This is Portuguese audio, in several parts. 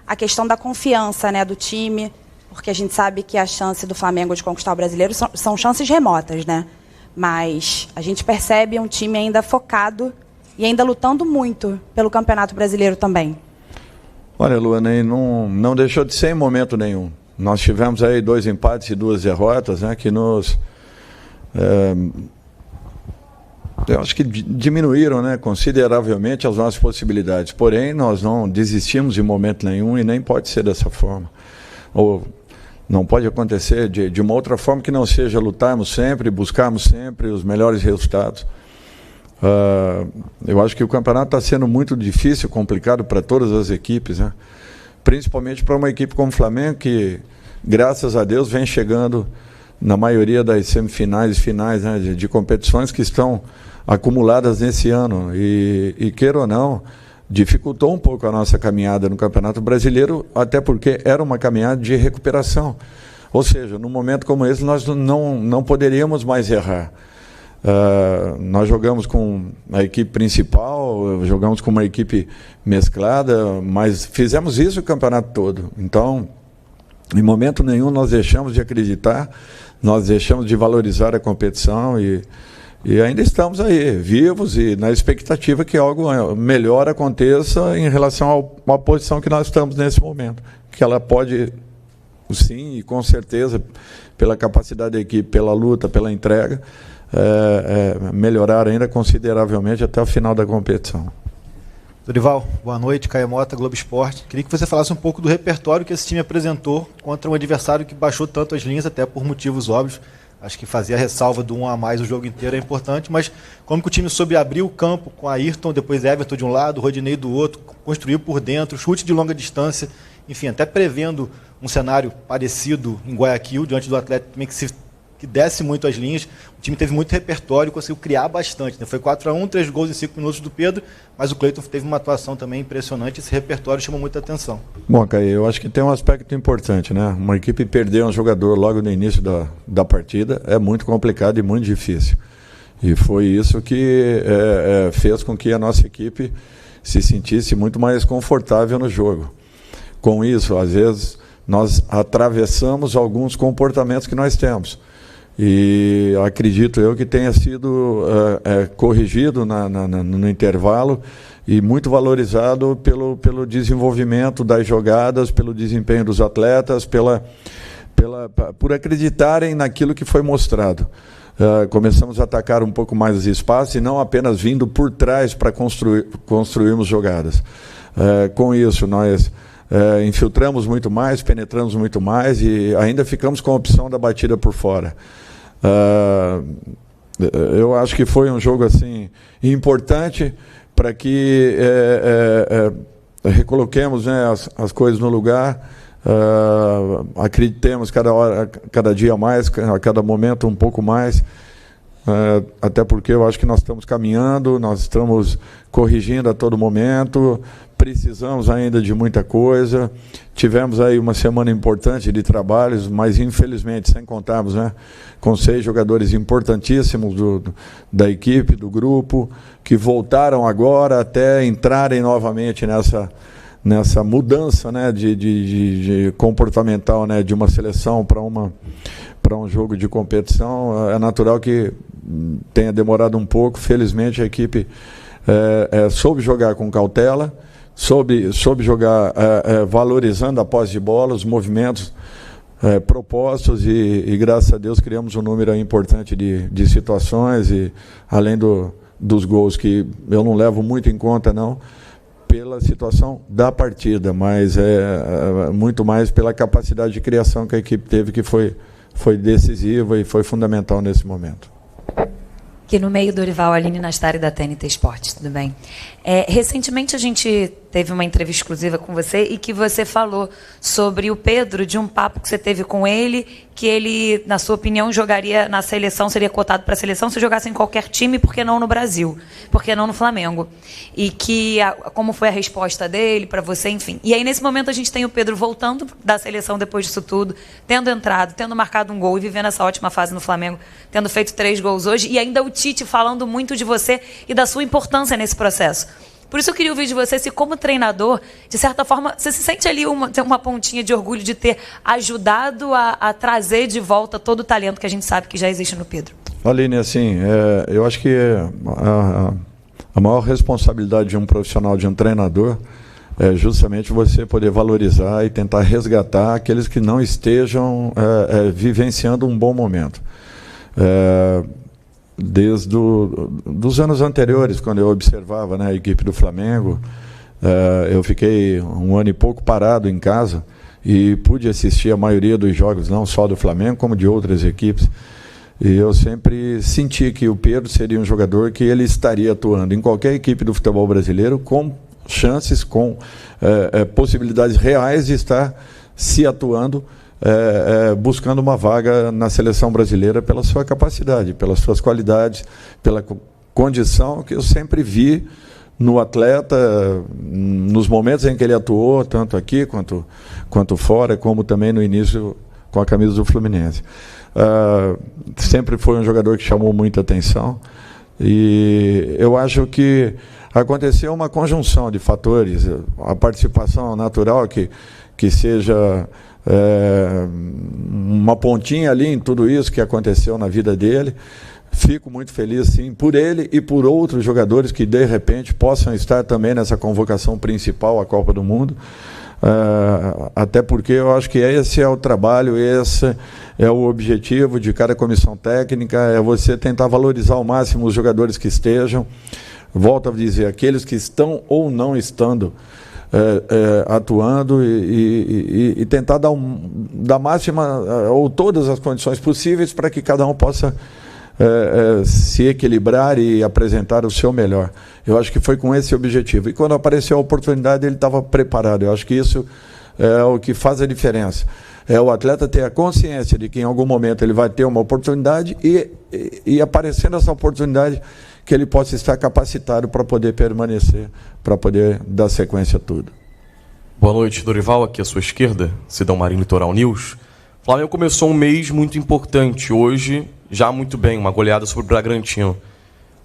a questão da confiança, né, do time, porque a gente sabe que a chance do Flamengo de conquistar o Brasileiro são chances remotas, né? Mas a gente percebe um time ainda focado e ainda lutando muito pelo Campeonato Brasileiro também. Olha, Luana, não deixou de ser em momento nenhum. Nós tivemos aí 2 empates e 2 derrotas, né, que nos... eu acho que diminuíram, né, consideravelmente as nossas possibilidades. Porém, nós não desistimos de momento nenhum e nem pode ser dessa forma. Ou não pode acontecer de uma outra forma que não seja lutarmos sempre, buscarmos sempre os melhores resultados. Eu acho que o campeonato está sendo muito difícil, complicado para todas as equipes, né? Principalmente para uma equipe como o Flamengo, que, graças a Deus, vem chegando na maioria das semifinais e finais, né, de competições que estão acumuladas nesse ano. E queira ou não, dificultou um pouco a nossa caminhada no Campeonato Brasileiro, até porque era uma caminhada de recuperação. Ou seja, num momento como esse, nós não poderíamos mais errar. Nós jogamos com a equipe principal, jogamos com uma equipe mesclada, mas fizemos isso o campeonato todo. Então, em momento nenhum nós deixamos de acreditar, nós deixamos de valorizar a competição e ainda estamos aí, vivos e na expectativa que algo melhor aconteça em relação à posição que nós estamos nesse momento. Que ela pode, sim, e com certeza, pela capacidade da equipe, pela luta, pela entrega, melhorar ainda consideravelmente até o final da competição. Dorival, boa noite, Caio Mota, Globo Esporte. Queria que você falasse um pouco do repertório que esse time apresentou contra um adversário que baixou tanto as linhas, até por motivos óbvios. Acho que fazer a ressalva do 1 a mais o jogo inteiro é importante, mas como que o time soube abrir o campo com Ayrton, depois Everton de um lado, Rodinei do outro, construiu por dentro, chute de longa distância, enfim, até prevendo um cenário parecido em Guayaquil, diante do Atlético também que desce muito as linhas. O time teve muito repertório, conseguiu criar bastante, né? Foi 4-1, 3 gols em 5 minutos do Pedro, mas o Cleiton teve uma atuação também impressionante, esse repertório chamou muita atenção. Bom, Caio, eu acho que tem um aspecto importante, né? Uma equipe perder um jogador logo no início da partida é muito complicado e muito difícil. E foi isso que fez com que a nossa equipe se sentisse muito mais confortável no jogo. Com isso, às vezes, nós atravessamos alguns comportamentos que nós temos. E acredito eu que tenha sido corrigido no intervalo e muito valorizado pelo desenvolvimento das jogadas, pelo desempenho dos atletas, por acreditarem naquilo que foi mostrado. Começamos a atacar um pouco mais os espaços e não apenas vindo por trás para construirmos jogadas. Com isso, nós infiltramos muito mais, penetramos muito mais e ainda ficamos com a opção da batida por fora. Eu acho que foi um jogo assim importante para que recoloquemos, né, as coisas no lugar, acreditemos cada dia mais, a cada momento um pouco mais, até porque eu acho que nós estamos caminhando, nós estamos corrigindo a todo momento, precisamos ainda de muita coisa. Tivemos aí uma semana importante de trabalhos, mas infelizmente, sem contarmos, né, com 6 jogadores importantíssimos da equipe, do grupo, que voltaram agora até entrarem novamente nessa mudança, né, de comportamental, né, de uma seleção para um jogo de competição. É natural que tenha demorado um pouco. Felizmente a equipe soube jogar com cautela, soube jogar valorizando a posse de bola, os movimentos propostos e graças a Deus criamos um número importante de situações e além dos gols, que eu não levo muito em conta não pela situação da partida, mas muito mais pela capacidade de criação que a equipe teve, que foi decisiva e foi fundamental nesse momento. Aqui no meio, Dorival, Aline Nastari, da TNT Esportes, tudo bem? Recentemente a gente teve uma entrevista exclusiva com você e que você falou sobre o Pedro, de um papo que você teve com ele, que ele, na sua opinião, jogaria na seleção, seria cotado para a seleção se jogasse em qualquer time, por que não no Brasil? Por que não no Flamengo? E que, como foi a resposta dele para você, enfim. E aí, nesse momento, a gente tem o Pedro voltando da seleção depois disso tudo, tendo entrado, tendo marcado um gol e vivendo essa ótima fase no Flamengo, tendo feito 3 gols hoje, e ainda o Tite falando muito de você e da sua importância nesse processo. Por isso eu queria ouvir de você se, como treinador, de certa forma, você se sente ali uma pontinha de orgulho de ter ajudado a trazer de volta todo o talento que a gente sabe que já existe no Pedro. Aline, assim, eu acho que a maior responsabilidade de um profissional, de um treinador, é justamente você poder valorizar e tentar resgatar aqueles que não estejam vivenciando um bom momento. Desde dos anos anteriores, quando eu observava, né, a equipe do Flamengo, eu fiquei um ano e pouco parado em casa e pude assistir a maioria dos jogos, não só do Flamengo, como de outras equipes. E eu sempre senti que o Pedro seria um jogador que ele estaria atuando em qualquer equipe do futebol brasileiro com chances, com possibilidades reais de estar se atuando, buscando uma vaga na seleção brasileira pela sua capacidade, pelas suas qualidades, pela condição que eu sempre vi no atleta, nos momentos em que ele atuou, tanto aqui quanto fora, como também no início com a camisa do Fluminense. Sempre foi um jogador que chamou muita atenção e eu acho que aconteceu uma conjunção de fatores, a participação natural que seja uma pontinha ali em tudo isso que aconteceu na vida dele. Fico muito feliz, sim, por ele e por outros jogadores que, de repente, possam estar também nessa convocação principal à Copa do Mundo. Até porque eu acho que esse é o trabalho, esse é o objetivo de cada comissão técnica, é você tentar valorizar ao máximo os jogadores que estejam. Volto a dizer, aqueles que estão ou não estando atuando e tentar dar máxima ou todas as condições possíveis para que cada um possa se equilibrar e apresentar o seu melhor. Eu acho que foi com esse objetivo. E quando apareceu a oportunidade, ele estava preparado. Eu acho que isso é o que faz a diferença. É o atleta ter a consciência de que em algum momento ele vai ter uma oportunidade e aparecendo essa oportunidade, que ele possa estar capacitado para poder permanecer, para poder dar sequência a tudo. Boa noite, Dorival. Aqui à sua esquerda, Sidão Marinho, Litoral News. O Flamengo começou um mês muito importante. Hoje, já muito bem, uma goleada sobre o Bragantino.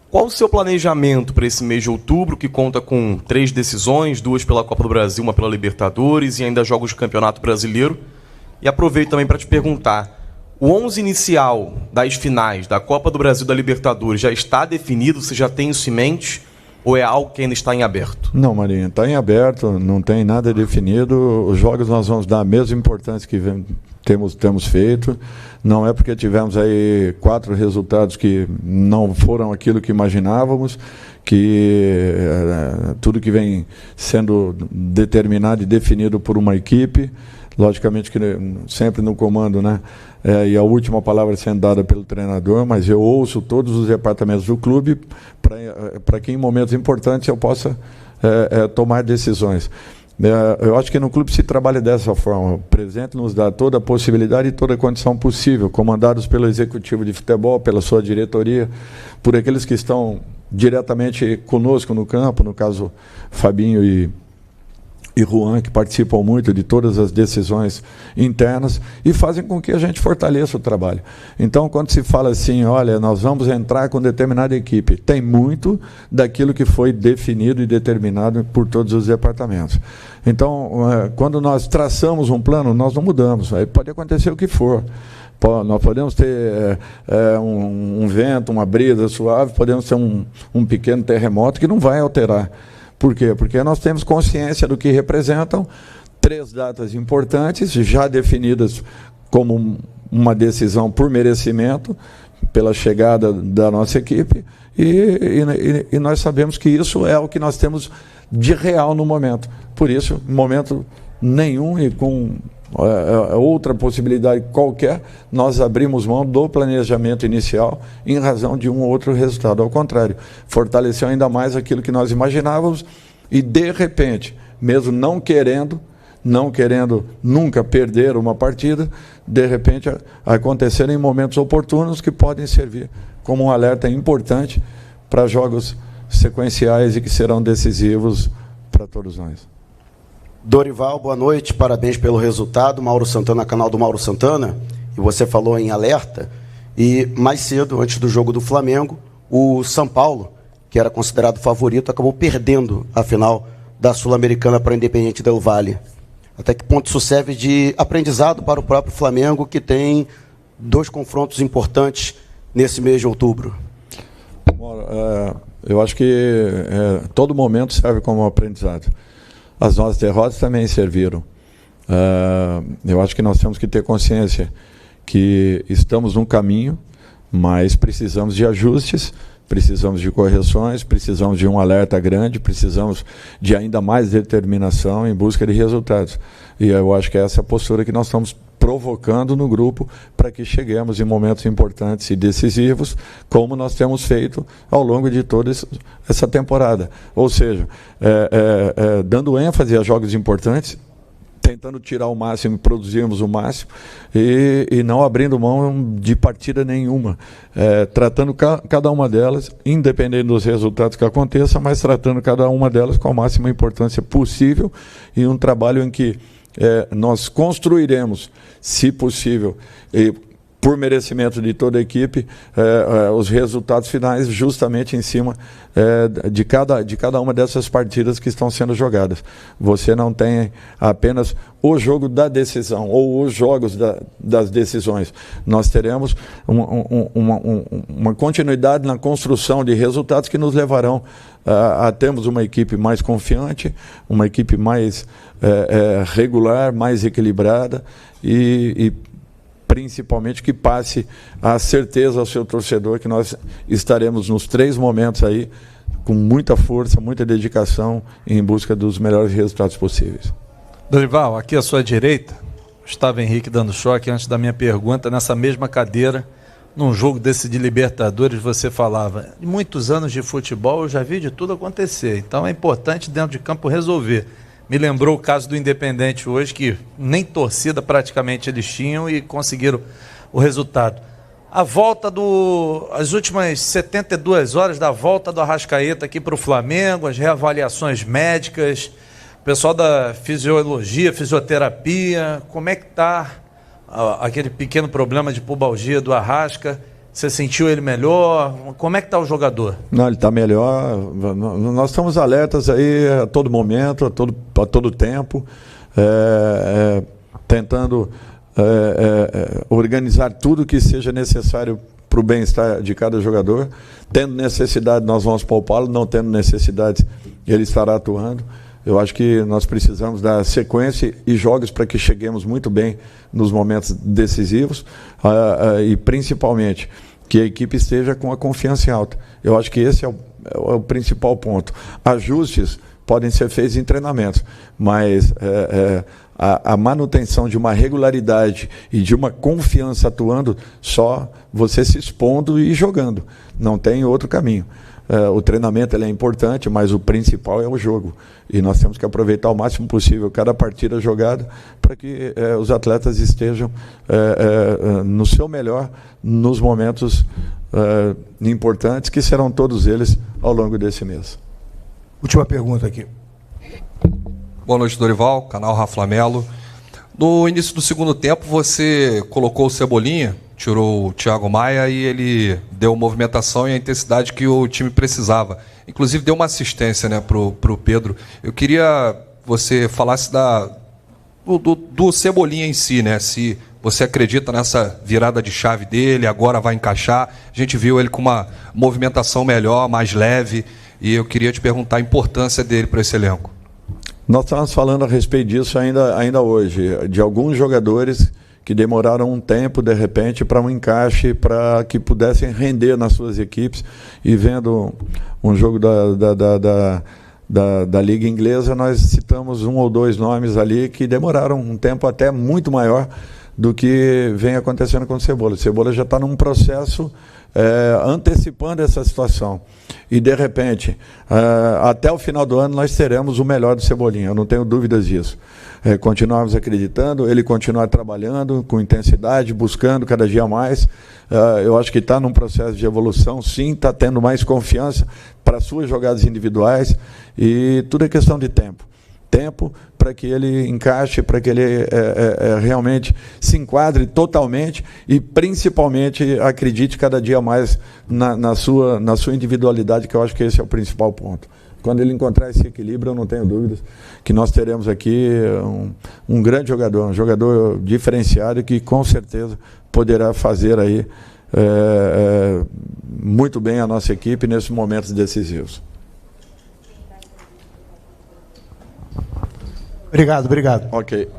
Qual o seu planejamento para esse mês de outubro, que conta com 3 decisões, 2 pela Copa do Brasil, 1 pela Libertadores e ainda jogos de Campeonato Brasileiro? E aproveito também para te perguntar, o 11 inicial das finais da Copa do Brasil e da Libertadores já está definido? Você já tem isso em mente? Ou é algo que ainda está em aberto? Não, Marinho, está em aberto, não tem nada definido. Os jogos nós vamos dar a mesma importância que temos feito. Não é porque tivemos aí 4 resultados que não foram aquilo que imaginávamos, que tudo que vem sendo determinado e definido por uma equipe, logicamente que sempre no comando, né? E a última palavra sendo dada pelo treinador, mas eu ouço todos os departamentos do clube para que em momentos importantes eu possa tomar decisões. Eu acho que no clube se trabalha dessa forma. O presidente nos dá toda a possibilidade e toda a condição possível, comandados pelo executivo de futebol, pela sua diretoria, por aqueles que estão diretamente conosco no campo, no caso Fabinho e Juan, que participam muito de todas as decisões internas e fazem com que a gente fortaleça o trabalho. Então, quando se fala assim, olha, nós vamos entrar com determinada equipe, tem muito daquilo que foi definido e determinado por todos os departamentos. Então, quando nós traçamos um plano, nós não mudamos, aí pode acontecer o que for. Nós podemos ter um vento, uma brisa suave, podemos ter um pequeno terremoto que não vai alterar. Por quê? Porque nós temos consciência do que representam 3 datas importantes, já definidas como uma decisão por merecimento, pela chegada da nossa equipe, e nós sabemos que isso é o que nós temos de real no momento. Por isso, em momento nenhum e com outra possibilidade qualquer, nós abrimos mão do planejamento inicial em razão de um outro resultado. Ao contrário, fortaleceu ainda mais aquilo que nós imaginávamos e, de repente, mesmo não querendo nunca perder uma partida, de repente acontecer em momentos oportunos que podem servir como um alerta importante para jogos sequenciais e que serão decisivos para todos nós. Dorival, boa noite, parabéns pelo resultado. Mauro Santana, canal do Mauro Santana. E você falou em alerta. E mais cedo, antes do jogo do Flamengo, o São Paulo que era considerado favorito, acabou perdendo a final da Sul-Americana para o Independiente del Valle. Até que ponto isso serve de aprendizado para o próprio Flamengo, que tem 2 confrontos importantes nesse mês de outubro? Eu acho que todo momento serve como aprendizado. As nossas derrotas também serviram. Eu acho que nós temos que ter consciência que estamos num caminho, mas precisamos de ajustes, precisamos de correções, precisamos de um alerta grande, precisamos de ainda mais determinação em busca de resultados. E eu acho que essa é a postura que nós estamos provocando no grupo para que cheguemos em momentos importantes e decisivos, como nós temos feito ao longo de toda essa temporada. Ou seja, dando ênfase a jogos importantes, tentando tirar o máximo, produzirmos o máximo e não abrindo mão de partida nenhuma, tratando cada uma delas, independente dos resultados que aconteçam, mas tratando cada uma delas com a máxima importância possível, e um trabalho em que nós construiremos, se possível, e por merecimento de toda a equipe, os resultados finais justamente em cima de cada uma dessas partidas que estão sendo jogadas. Você não tem apenas o jogo da decisão ou os jogos das decisões. Nós teremos uma continuidade na construção de resultados que nos levarão a termos uma equipe mais confiante, uma equipe mais regular, mais equilibrada e principalmente que passe a certeza ao seu torcedor que nós estaremos nos 3 momentos aí com muita força, muita dedicação em busca dos melhores resultados possíveis. Dorival, aqui à sua direita, Gustavo Henrique dando choque antes da minha pergunta, nessa mesma cadeira, num jogo desse de Libertadores, você falava, em muitos anos de futebol eu já vi de tudo acontecer, então é importante dentro de campo resolver. Me lembrou o caso do Independente hoje, que nem torcida praticamente eles tinham e conseguiram o resultado. A volta as últimas 72 horas da volta do Arrascaeta aqui para o Flamengo, as reavaliações médicas, o pessoal da fisiologia, fisioterapia, como é que está aquele pequeno problema de pubalgia do Arrasca? Você sentiu ele melhor? Como é que está o jogador? Não, ele está melhor. Nós estamos alertas aí a todo momento, a todo tempo, tentando organizar tudo que seja necessário para o bem-estar de cada jogador. Tendo necessidade, nós vamos poupá-lo. Não tendo necessidade, ele estará atuando. Eu acho que nós precisamos dar sequência e jogos para que cheguemos muito bem nos momentos decisivos e principalmente que a equipe esteja com a confiança alta. Eu acho que esse é o principal ponto. Ajustes podem ser feitos em treinamentos, mas a manutenção de uma regularidade e de uma confiança atuando, só você se expondo e jogando. Não tem outro caminho. O treinamento ele é importante, mas o principal é o jogo. E nós temos que aproveitar o máximo possível cada partida jogada para que os atletas estejam no seu melhor nos momentos importantes, que serão todos eles ao longo desse mês. Última pergunta aqui. Boa noite, Dorival, canal Raflamelo. No início do segundo tempo, você colocou o Cebolinha, tirou o Thiago Maia e ele deu movimentação e a intensidade que o time precisava. Inclusive deu uma assistência, né, pro Pedro. Eu queria que você falasse do Cebolinha em si, né? Se você acredita nessa virada de chave dele, agora vai encaixar. A gente viu ele com uma movimentação melhor, mais leve, e eu queria te perguntar a importância dele para esse elenco. Nós estávamos falando a respeito disso ainda hoje, de alguns jogadores que demoraram um tempo, de repente, para um encaixe, para que pudessem render nas suas equipes. E vendo um jogo da Liga Inglesa, nós citamos 1 ou 2 nomes ali que demoraram um tempo até muito maior do que vem acontecendo com o Cebola. O Cebola já está num processo antecipando essa situação. E, de repente, até o final do ano, nós teremos o melhor do Cebolinha, eu não tenho dúvidas disso. Continuamos acreditando, ele continuar trabalhando com intensidade, buscando cada dia mais. Eu acho que está num processo de evolução, sim, está tendo mais confiança para suas jogadas individuais, e tudo é questão de tempo. tempo para que ele encaixe, para que ele realmente se enquadre totalmente e, principalmente, acredite cada dia mais na sua individualidade, que eu acho que esse é o principal ponto. Quando ele encontrar esse equilíbrio, eu não tenho dúvidas que nós teremos aqui um grande jogador, um jogador diferenciado que, com certeza, poderá fazer aí muito bem a nossa equipe nesses momentos decisivos. Obrigado. Ok.